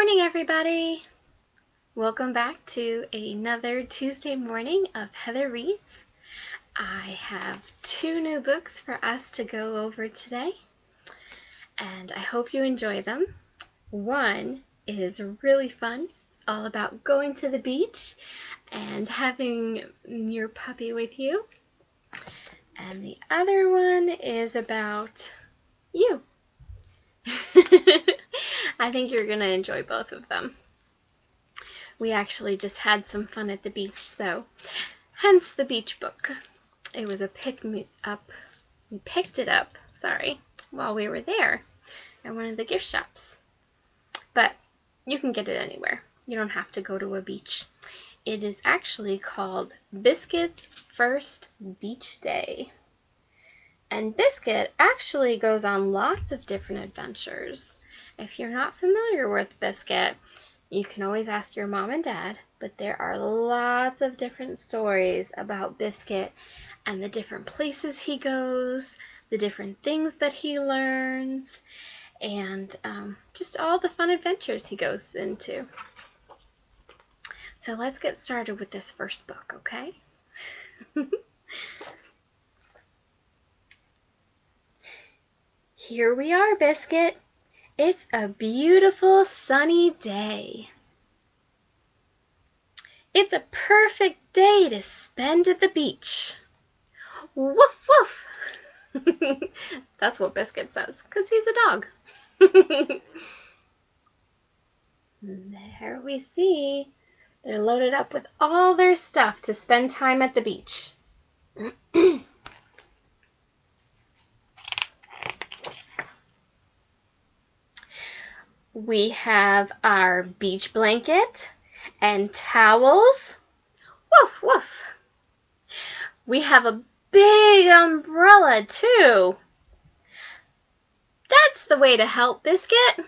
morning, everybody! Welcome back to another Tuesday morning of Heather Reads. I have two new books for us to go over today, and I hope you enjoy them. One is really fun, all about going to the beach and having your puppy with you. And the other one is about you. I think you're going to enjoy both of them. We actually just had some fun at the beach, so hence the beach book. It was a pick-me-up. We picked it up, while we were there at one of the gift shops. But you can get it anywhere. You don't have to go to a beach. It is actually called Biscuit's First Beach Day. And Biscuit actually goes on lots of different adventures. If you're not familiar with Biscuit, you can always ask your mom and dad, but there are lots of different stories about Biscuit and the different places he goes, the different things that he learns, and just all the fun adventures he goes into. So let's get started with this first book, okay? Here we are, Biscuit. It's a beautiful sunny day. It's a perfect day to spend at the beach. Woof, woof. That's what Biscuit says, because he's a dog. There we see. They're loaded up with all their stuff to spend time at the beach. We have our beach blanket and towels. Woof, woof. We have a big umbrella, too. That's the way to help, Biscuit.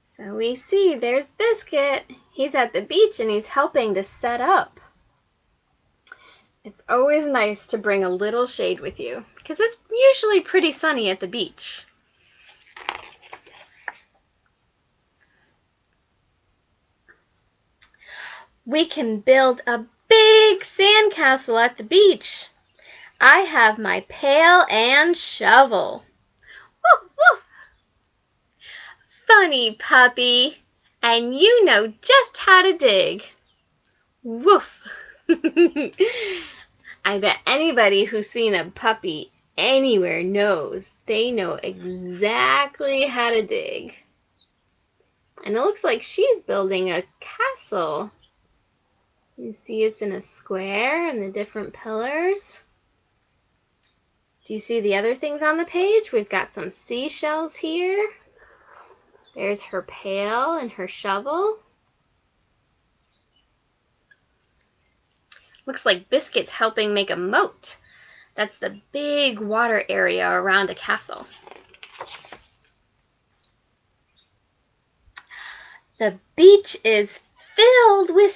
So we see there's Biscuit. He's at the beach and he's helping to set up. It's always nice to bring a little shade with you because it's usually pretty sunny at the beach. We can build a big sandcastle at the beach. I have my pail and shovel. Woof, woof. Funny puppy, and you know just how to dig. Woof. I bet anybody who's seen a puppy anywhere knows they know exactly how to dig. And it looks like she's building a castle. You see it's in a square and the different pillars. Do you see the other things on the page? We've got some seashells here. There's her pail and her shovel. Looks like Biscuit's helping make a moat. That's the big water area around a castle. The beach is filled with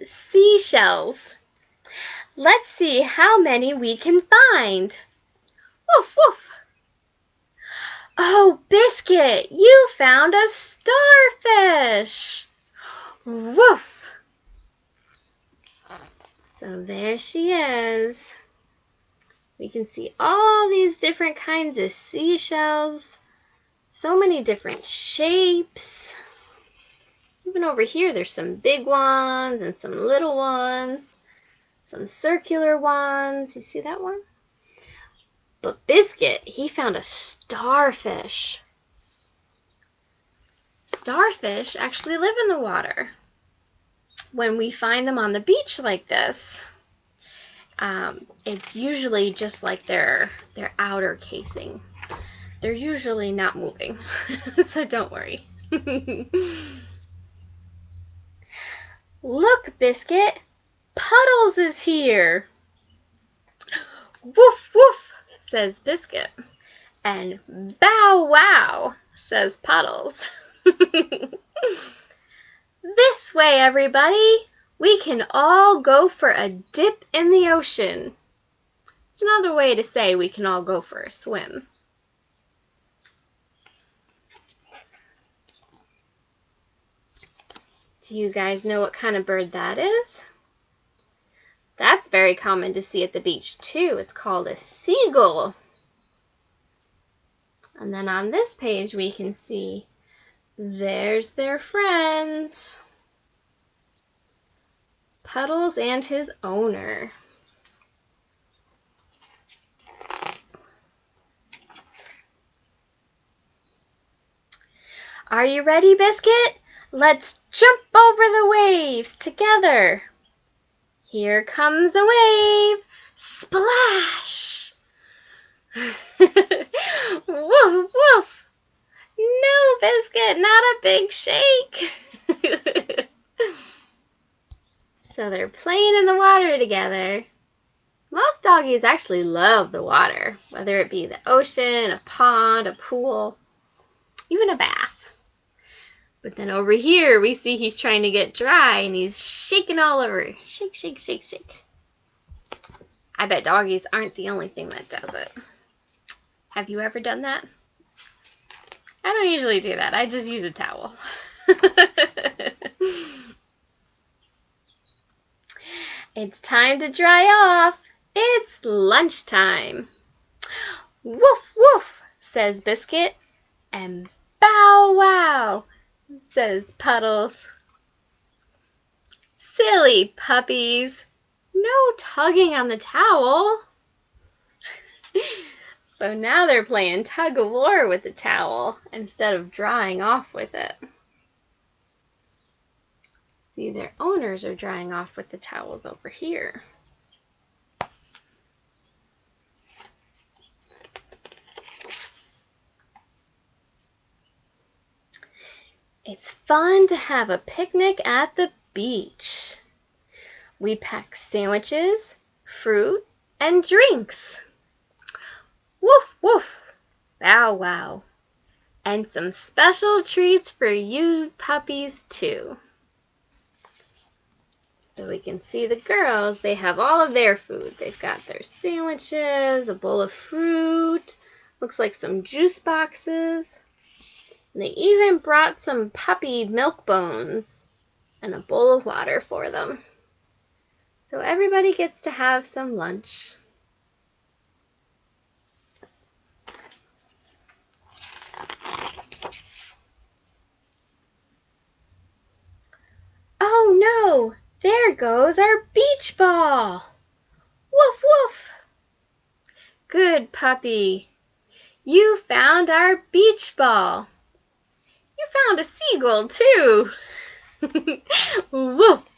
seashells. Let's see how many we can find. Woof, woof. Oh, Biscuit, you found a starfish. Woof. So there she is. We can see all these different kinds of seashells. So many different shapes. Even over here, there's some big ones and some little ones. Some circular ones. You see that one? But Biscuit, he found a starfish. Starfish actually live in the water. When we find them on the beach like this, it's usually just like their outer casing. They're usually not moving, so don't worry. Look, Biscuit, Puddles is here. Woof, woof, says Biscuit. And bow wow, says Puddles. This way, everybody. We can all go for a dip in the ocean. It's another way to say we can all go for a swim. Do you guys know what kind of bird that is? That's very common to see at the beach too. It's called a seagull. And then on this page we can see there's their friends, Puddles and his owner. Are you ready, Biscuit? Let's jump over the waves together. Here comes a wave. Splash! Woof, woof! No, Biscuit, not a big shake. So they're playing in the water together. Most doggies actually love the water, whether it be the ocean, a pond, a pool, even a bath. But then over here, we see he's trying to get dry and he's shaking all over. Shake, shake, shake, shake. I bet doggies aren't the only thing that does it. Have you ever done that? I don't usually do that. I just use a towel. It's time to dry off. It's lunchtime. Woof, woof, says Biscuit. And bow wow, says Puddles. Silly puppies. No tugging on the towel. So now they're playing tug of war with the towel instead of drying off with it. See, their owners are drying off with the towels over here. It's fun to have a picnic at the beach. We pack sandwiches, fruit, and drinks. Woof, woof, bow, wow. And some special treats for you puppies, too. So we can see the girls, they have all of their food. They've got their sandwiches, a bowl of fruit, looks like some juice boxes. And they even brought some puppy milk bones and a bowl of water for them. So everybody gets to have some lunch. Oh no! There goes our beach ball! Woof woof! Good puppy! You found our beach ball! You found a seagull too! Woof!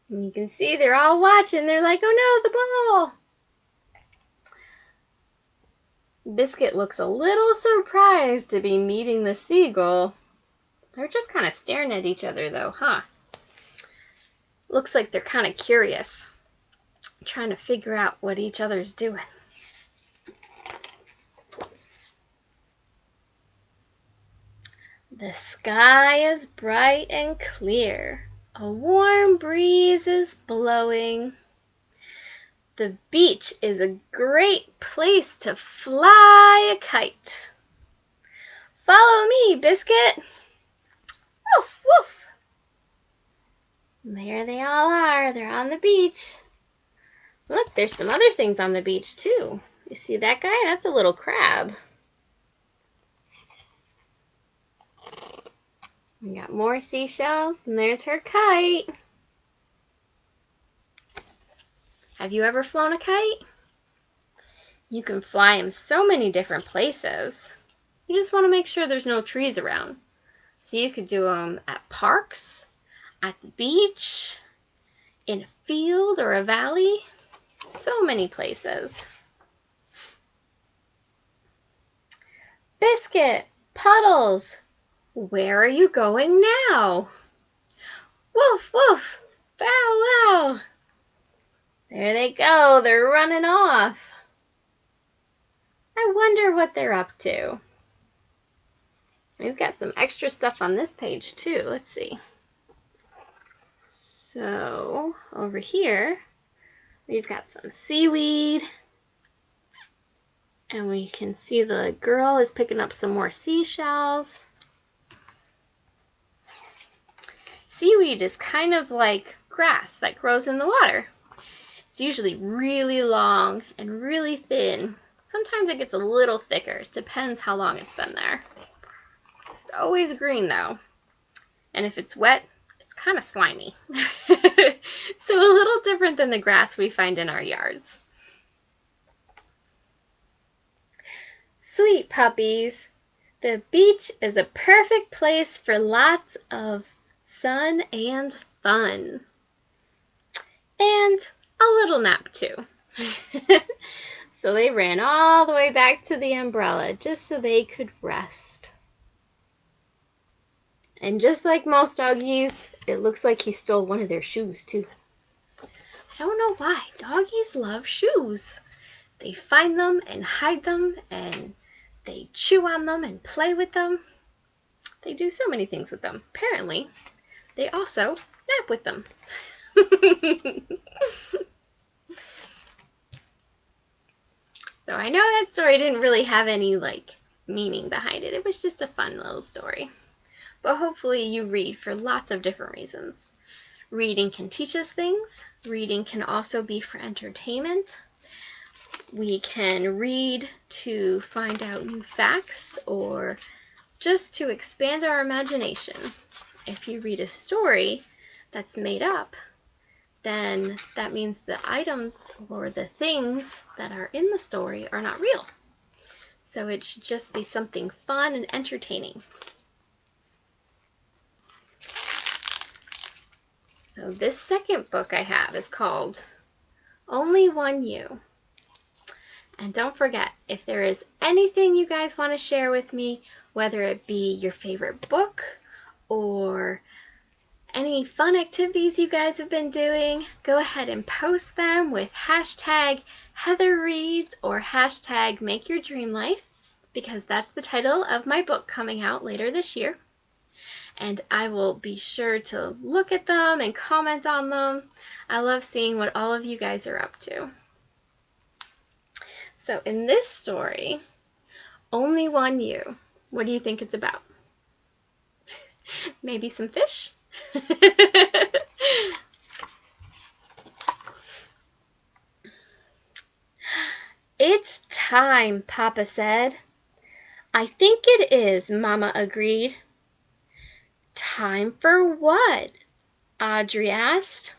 You can see they're all watching. They're like, oh no, the ball! Biscuit looks a little surprised to be meeting the seagull. They're just kind of staring at each other though, huh? Looks like they're kind of curious, trying to figure out what each other's doing. The sky is bright and clear. A warm breeze is blowing. The beach is a great place to fly a kite. Follow me, Biscuit. Woof, woof. There they all are. They're on the beach. Look, there's some other things on the beach too. You see that guy? That's a little crab. We got more seashells, and there's her kite. Have you ever flown a kite? You can fly them so many different places. You just want to make sure there's no trees around. So you could do them at parks, at the beach, in a field or a valley. So many places. Biscuit, Puddles, where are you going now? Woof, woof, bow, wow. There they go, they're running off. I wonder what they're up to. We've got some extra stuff on this page too. Let's see. So, over here, we've got some seaweed. And we can see the girl is picking up some more seashells. Seaweed is kind of like grass that grows in the water. It's usually really long and really thin. Sometimes it gets a little thicker. It depends how long it's been there. It's always green though. And if it's wet, it's kind of slimy. So a little different than the grass we find in our yards. Sweet puppies, the beach is a perfect place for lots of sun and fun. And a little nap too. So they ran all the way back to the umbrella just so they could rest. And just like most doggies, it looks like he stole one of their shoes too. I don't know why. Doggies love shoes. They find them and hide them, and they chew on them and play with them. They do so many things with them. Apparently, they also nap with them. So I know that story didn't really have any meaning behind it. It was just a fun little story. But hopefully you read for lots of different reasons. Reading can teach us things. Reading can also be for entertainment. We can read to find out new facts or just to expand our imagination. If you read a story that's made up, then that means the items or the things that are in the story are not real. So it should just be something fun and entertaining. So this second book I have is called Only One You. And don't forget, if there is anything you guys want to share with me, whether it be your favorite book or any fun activities you guys have been doing, go ahead and post them with hashtag Heather Reads or hashtag Make Your Dream Life, because that's the title of my book coming out later this year. And I will be sure to look at them and comment on them. I love seeing what all of you guys are up to. So in this story, Only One You, what do you think it's about? Maybe some fish? It's time, Papa said. I think it is, Mama agreed. Time for what? Audrey asked.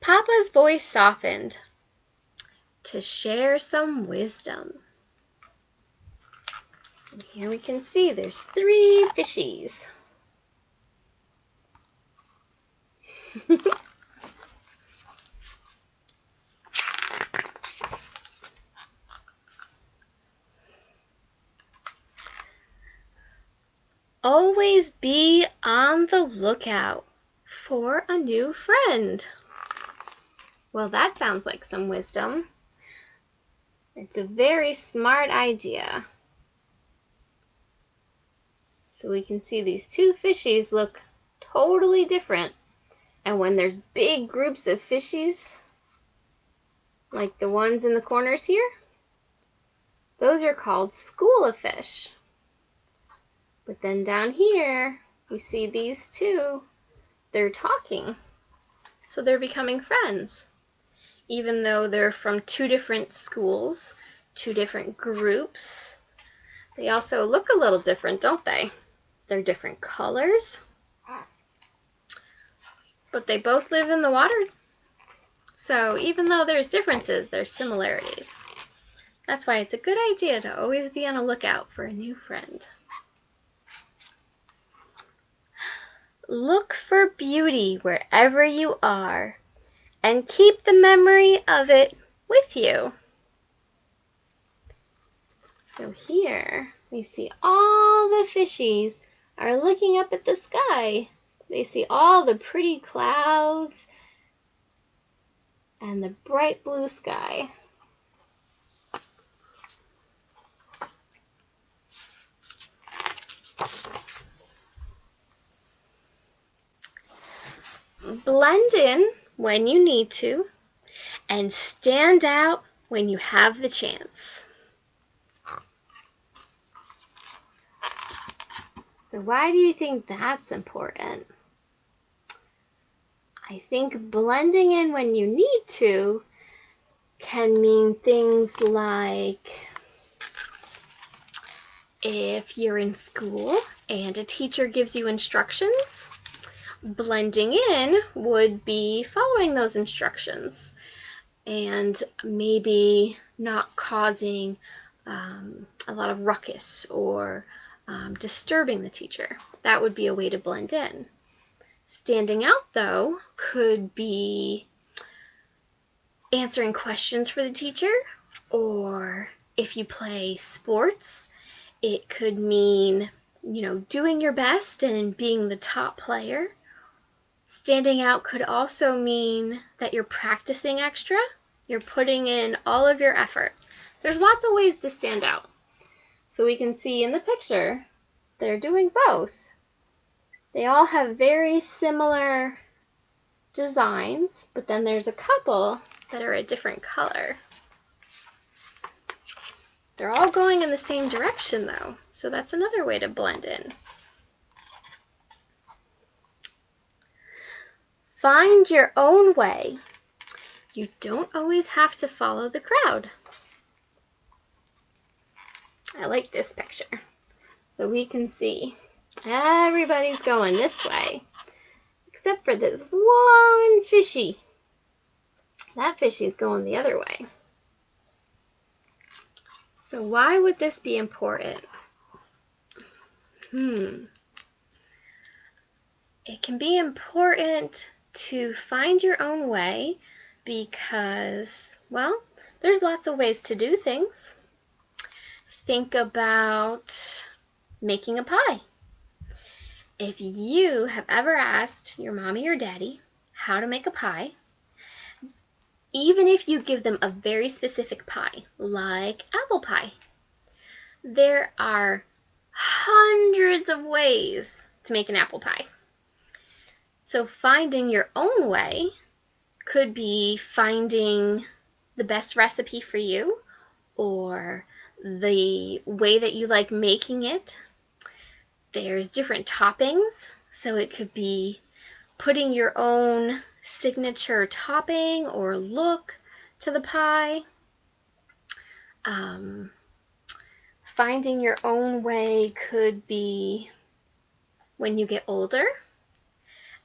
Papa's voice softened. To share some wisdom. And here we can see there's 3 fishies. Always be on the lookout for a new friend. Well, that sounds like some wisdom. It's a very smart idea. So we can see these 2 fishies look totally different. And when there's big groups of fishies, like the ones in the corners here, those are called school of fish. But then down here, we see these 2, they're talking. So they're becoming friends. Even though they're from 2 different schools, 2 different groups, they also look a little different, don't they? They're different colors, but they both live in the water. So even though there's differences, there's similarities. That's why it's a good idea to always be on a lookout for a new friend. Look for beauty wherever you are, and keep the memory of it with you. So here we see all the fishies are looking up at the sky. They see all the pretty clouds and the bright blue sky. Blend in when you need to, and stand out when you have the chance. So why do you think that's important? I think blending in when you need to can mean things like if you're in school and a teacher gives you instructions, blending in would be following those instructions and maybe not causing a lot of ruckus or disturbing the teacher. That would be a way to blend in. Standing out, though, could be answering questions for the teacher, or if you play sports, it could mean, doing your best and being the top player. Standing out could also mean that you're practicing extra. You're putting in all of your effort. There's lots of ways to stand out. So we can see in the picture, they're doing both. They all have very similar designs, but then there's a couple that are a different color. They're all going in the same direction though, so that's another way to blend in. Find your own way. You don't always have to follow the crowd. I like this picture. So we can see everybody's going this way, except for this one fishy. That fishy's going the other way. So why would this be important? It can be important to find your own way because, well, there's lots of ways to do things. Think about making a pie. If you have ever asked your mommy or daddy how to make a pie, even if you give them a very specific pie, like apple pie, there are hundreds of ways to make an apple pie. So finding your own way could be finding the best recipe for you or the way that you like making it. There's different toppings, so it could be putting your own signature topping or look to the pie. Finding your own way could be when you get older.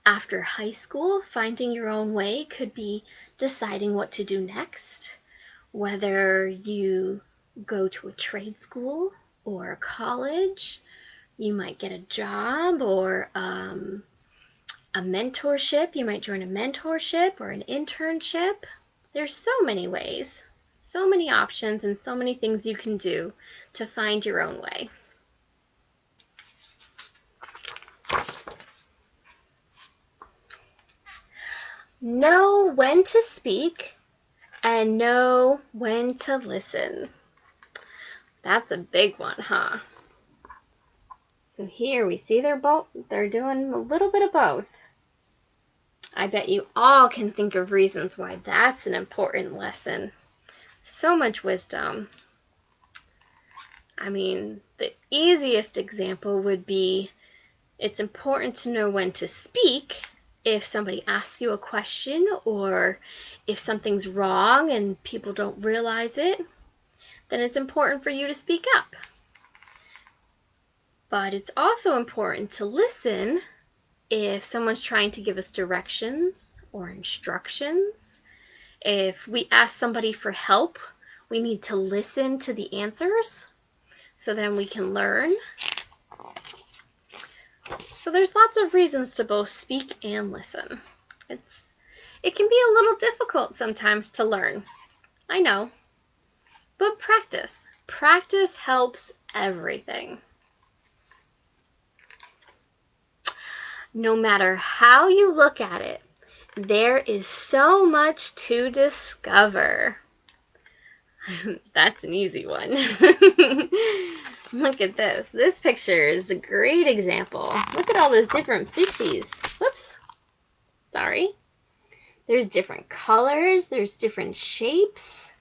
After high school, finding your own way could be deciding what to do next, whether you go to a trade school or a college. You might get a job or a mentorship. You might join a mentorship or an internship. There's so many ways, so many options, and so many things you can do to find your own way. Know when to speak and know when to listen. That's a big one, huh? So here we see they're doing a little bit of both. I bet you all can think of reasons why that's an important lesson. So much wisdom. I mean, the easiest example would be it's important to know when to speak if somebody asks you a question or if something's wrong and people don't realize it, then it's important for you to speak up. But it's also important to listen if someone's trying to give us directions or instructions. If we ask somebody for help, we need to listen to the answers so then we can learn. So there's lots of reasons to both speak and listen. It can be a little difficult sometimes to learn. I know. But practice. Practice helps everything. No matter how you look at it, there is so much to discover. That's an easy one. Look at this. This picture is a great example. Look at all those different fishies. Whoops. Sorry. There's different colors. There's different shapes.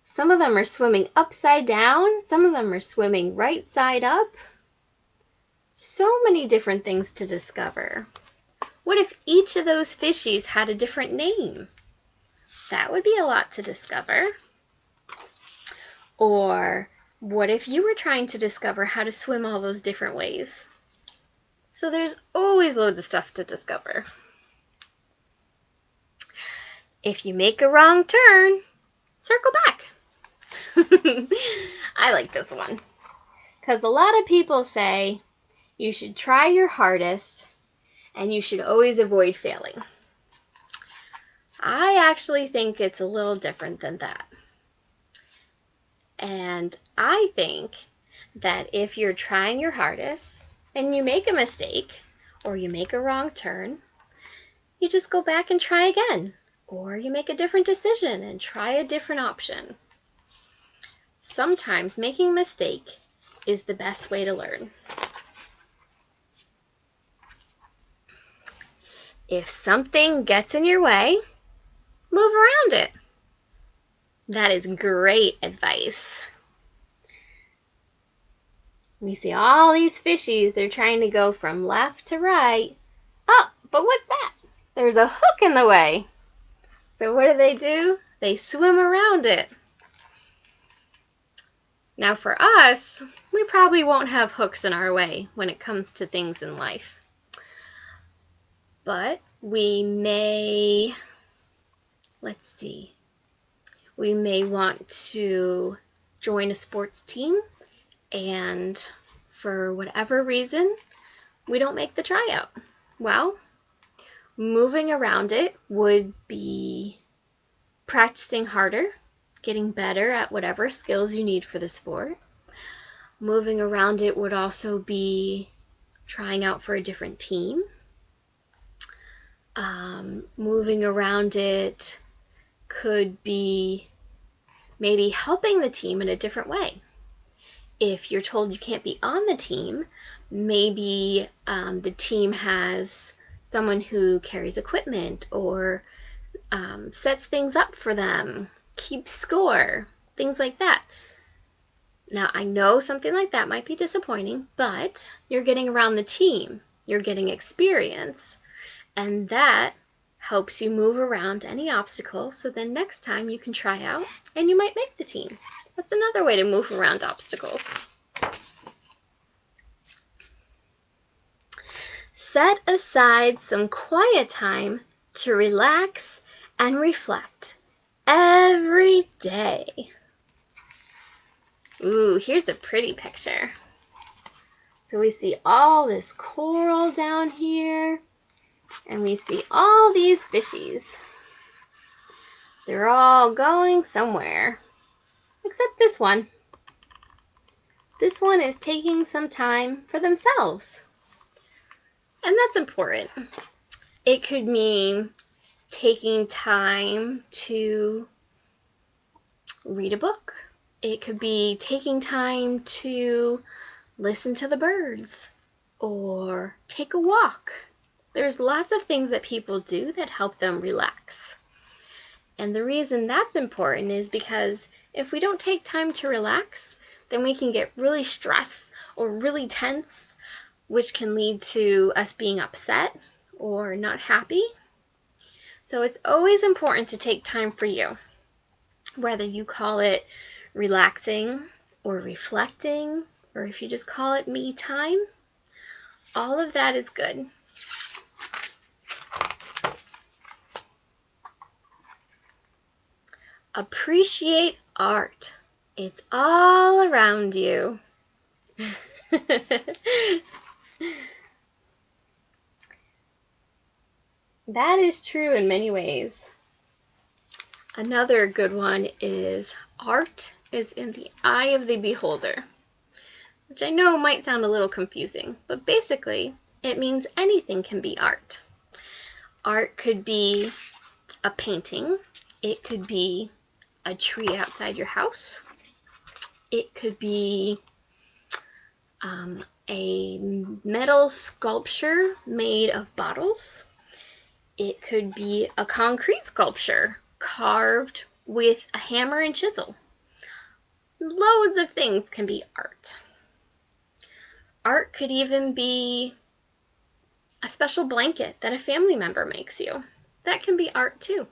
Some of them are swimming upside down. Some of them are swimming right side up. So many different things to discover. What if each of those fishies had a different name? That would be a lot to discover. Or what if you were trying to discover how to swim all those different ways? So there's always loads of stuff to discover. If you make a wrong turn, circle back. I like this one because a lot of people say you should try your hardest and you should always avoid failing. I actually think it's a little different than that. And I think that if you're trying your hardest and you make a mistake or you make a wrong turn, you just go back and try again. Or you make a different decision and try a different option. Sometimes making a mistake is the best way to learn. If something gets in your way, move around it. That is great advice. We see all these fishies, they're trying to go from left to right. Oh, but what's that? There's a hook in the way. So what do? They swim around it. Now for us, we probably won't have hooks in our way when it comes to things in life. But we may, we may want to join a sports team and for whatever reason, we don't make the tryout. Well, moving around it would be practicing harder, getting better at whatever skills you need for the sport. Moving around it would also be trying out for a different team. Moving around it could be maybe helping the team in a different way. If you're told you can't be on the team, maybe the team has someone who carries equipment or sets things up for them, keeps score, things like that. Now, I know something like that might be disappointing, but you're getting around the team, you're getting experience, and that helps you move around any obstacles, so then next time you can try out and you might make the team. That's another way to move around obstacles. Set aside some quiet time to relax and reflect every day. Ooh, here's a pretty picture. So we see all this coral down here, and we see all these fishies. They're all going somewhere, except this one. This one is taking some time for themselves. And that's important. It could mean taking time to read a book. It could be taking time to listen to the birds or take a walk. There's lots of things that people do that help them relax. And the reason that's important is because if we don't take time to relax, then we can get really stressed or really tense, which can lead to us being upset or not happy. So it's always important to take time for you, whether you call it relaxing or reflecting, or if you just call it me time, all of that is good. Appreciate art. It's all around you. That is true in many ways. Another good one is art is in the eye of the beholder, which I know might sound a little confusing, but basically it means anything can be art. Art could be a painting. It could be a tree outside your house. It could be a metal sculpture made of bottles. It could be a concrete sculpture carved with a hammer and chisel. Loads of things can be art. Art could even be a special blanket that a family member makes you. That can be art too.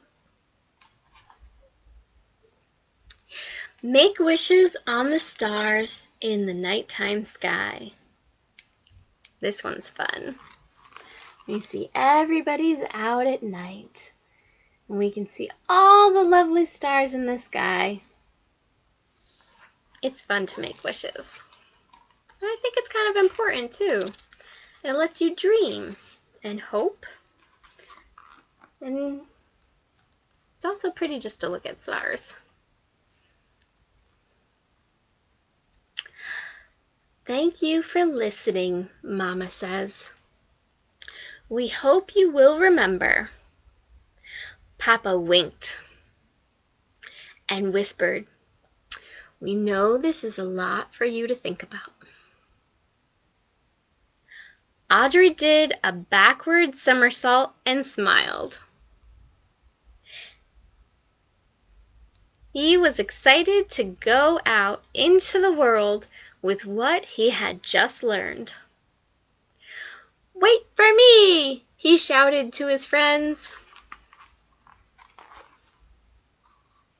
Make wishes on the stars in the nighttime sky. This one's fun. You see everybody's out at night, and we can see all the lovely stars in the sky. It's fun to make wishes. And I think it's kind of important too. It lets you dream and hope. And it's also pretty just to look at stars. Thank you for listening, Mama says. We hope you will remember. Papa winked and whispered, we know this is a lot for you to think about. Audrey did a backward somersault and smiled. He was excited to go out into the world with what he had just learned. Wait for me, he shouted to his friends.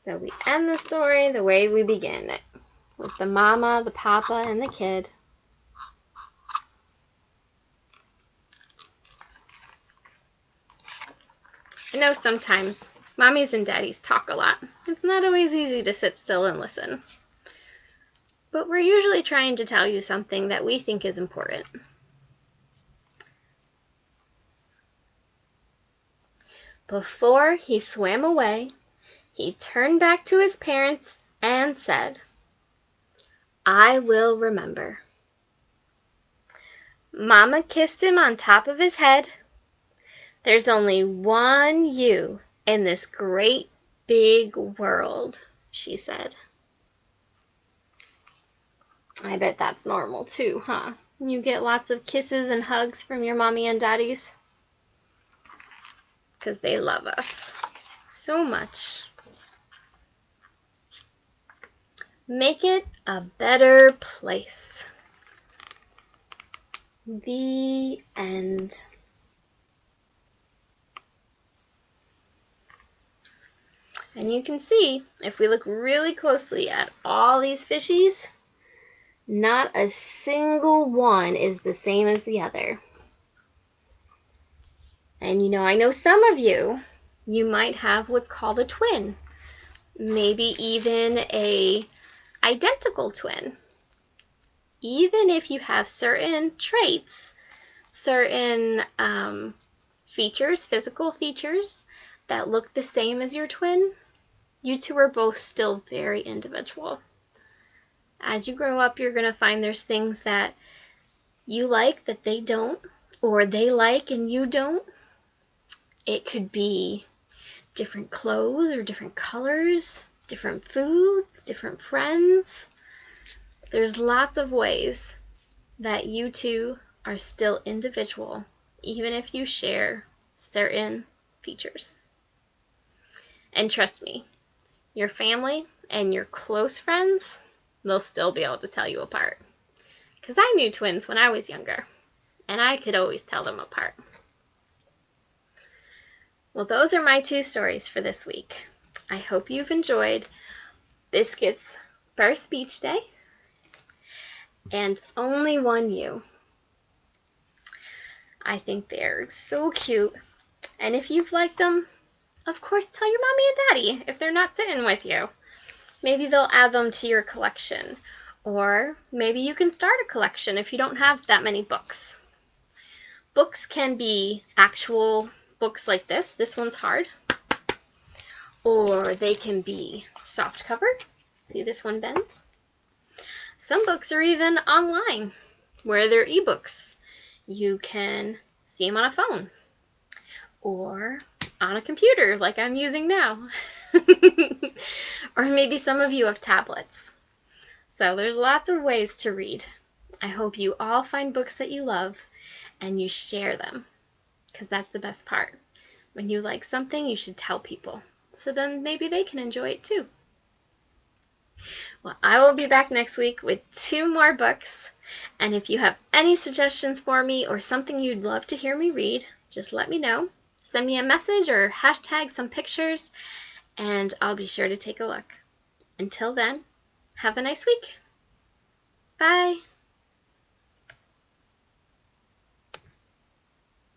So we end the story the way we begin it, with the mama, the papa, and the kid. I know sometimes mommies and daddies talk a lot. It's not always easy to sit still and listen. But we're usually trying to tell you something that we think is important. Before he swam away, he turned back to his parents and said, I will remember. Mama kissed him on top of his head. There's only one you in this great big world, she said. I bet that's normal too, huh? You get lots of kisses and hugs from your mommy and daddies. Because they love us so much. Make it a better place. The end. And you can see, if we look really closely at all these fishies, not a single one is the same as the other. And I know some of you might have what's called a twin. Maybe even a identical twin. Even if you have certain traits, certain features, physical features, that look the same as your twin, you two are both still very individual. As you grow up, you're going to find there's things that you like that they don't, or they like and you don't. It could be different clothes or different colors, different foods, different friends. There's lots of ways that you two are still individual, even if you share certain features. And trust me, your family and your close friends, they'll still be able to tell you apart. Because I knew twins when I was younger, and I could always tell them apart. Well, those are my 2 stories for this week. I hope you've enjoyed Biscuit's first beach day and Only One You. I think they're so cute, and if you've liked them, of course tell your mommy and daddy if they're not sitting with you. Maybe they'll add them to your collection, or maybe you can start a collection if you don't have that many books. Books can be actual books like this. This one's hard. Or they can be soft covered. See, this one bends. Some books are even online, where they're ebooks. You can see them on a phone or on a computer like I'm using now. Or maybe some of you have tablets. So there's lots of ways to read. I hope you all find books that you love and you share them, because that's the best part. When you like something, you should tell people, so then maybe they can enjoy it too. Well, I will be back next week with 2 more books. And if you have any suggestions for me or something you'd love to hear me read, just let me know. Send me a message or hashtag some pictures, and I'll be sure to take a look. Until then, have a nice week. Bye.